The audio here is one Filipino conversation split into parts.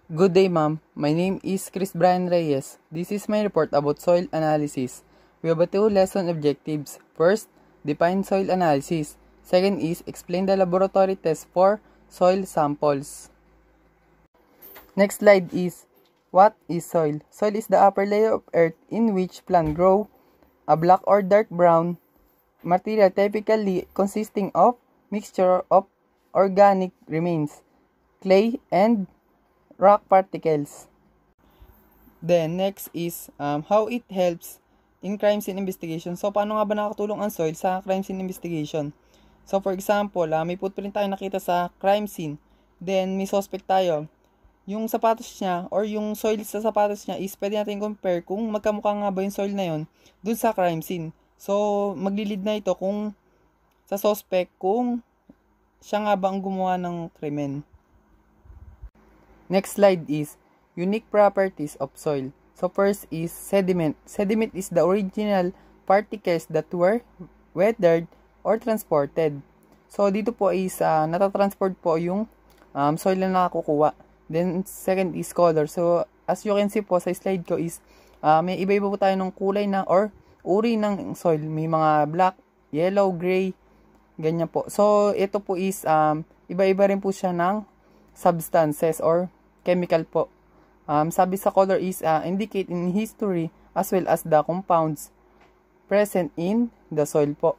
Good day, ma'am. My name is Chris Brian Reyes. This is my report about soil analysis. We have two lesson objectives. First, define soil analysis. Second is explain the laboratory test for soil samples. Next slide is, what is soil? Soil is the upper layer of earth in which plants grow. A black or dark brown material typically consisting of mixture of organic remains, clay, and rock particles. Then, next is how it helps in crime scene investigation. So, paano nga ba nakakatulong ang soil sa crime scene investigation? So, for example, may footprint tayo nakita sa crime scene. Then, may suspect tayo. Yung sapatos niya or yung soil sa sapatos niya is pwede natin compare kung magkamukha nga ba yung soil na yun dun sa crime scene. So, maglilid na ito kung sa suspect kung siya nga ba ang gumawa ng krimen. Next slide is unique properties of soil. So first is sediment. Sediment is the original particles that were weathered or transported. So dito po is natatransport po yung soil na nakakukuha. Then second is color. So as you can see po sa slide ko is may iba-iba po tayo ng kulay na or uri ng soil. May mga black, yellow, gray, ganyan po. So ito po is iba-iba rin po siya ng substances or chemical po. Sabi sa color is indicate in history as well as the compounds present in the soil po.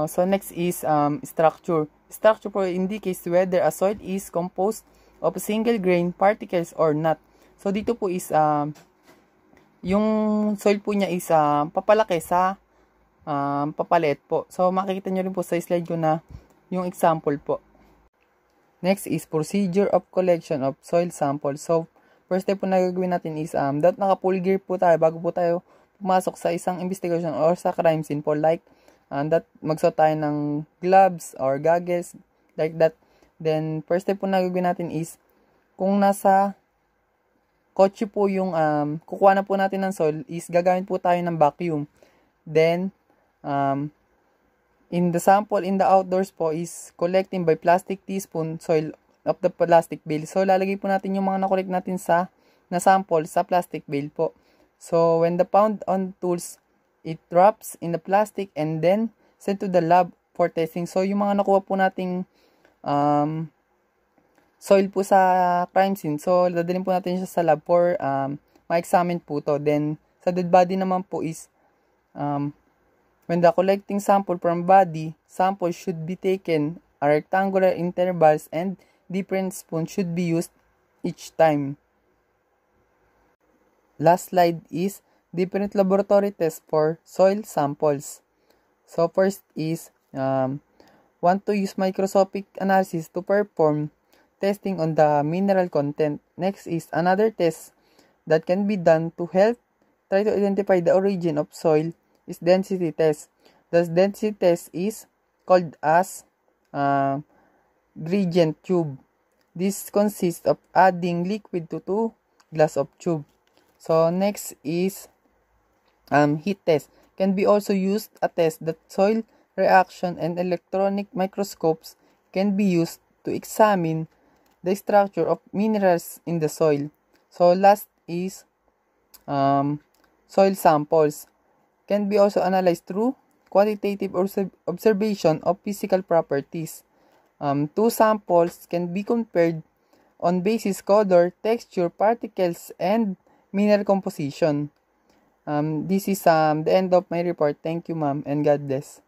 So next is structure. Structure po indicates whether a soil is composed of single grain particles or not. So dito po is yung soil po niya is papalaki sa papaliit po. So makikita nyo rin po sa slide ko na yung example po. Next is procedure of collection of soil samples. So, first step po na gagawin natin is that naka-full gear po tayo bago po tayo pumasok sa isang investigation or sa crime scene po. Like, that magsuot tayo ng gloves or goggles, like that. Then, first step po na gagawin natin is kung nasa kotse po yung kukuha na po natin ng soil is gagamit po tayo ng vacuum. Then, in the sample in the outdoors po is collecting by plastic teaspoon soil of the plastic bale. So, lalagay po natin yung mga nakolect natin na sample sa plastic bale po. So, when the found on tools, it drops in the plastic and then sent to the lab for testing. So, yung mga nakuha po nating soil po sa crime scene. So, dadalhin po natin siya sa lab for ma-examine po to. Then, sa dead body naman po is when the collecting sample from body, sample should be taken at rectangular intervals and different spoons should be used each time. Last slide is different laboratory tests for soil samples. So first is want to use microscopic analysis to perform testing on the mineral content. Next is another test that can be done to help try to identify the origin of soil is density test. The density test is called as gradient tube. This consists of adding liquid to 2 glass of tube. So next is heat test. Can be also used a test that soil reaction and electronic microscopes can be used to examine the structure of minerals in the soil. So last is soil samples. Can be also analyzed through quantitative observation of physical properties. Two samples can be compared on basis color, texture, particles, and mineral composition. This is the end of my report. Thank you, ma'am, and God bless.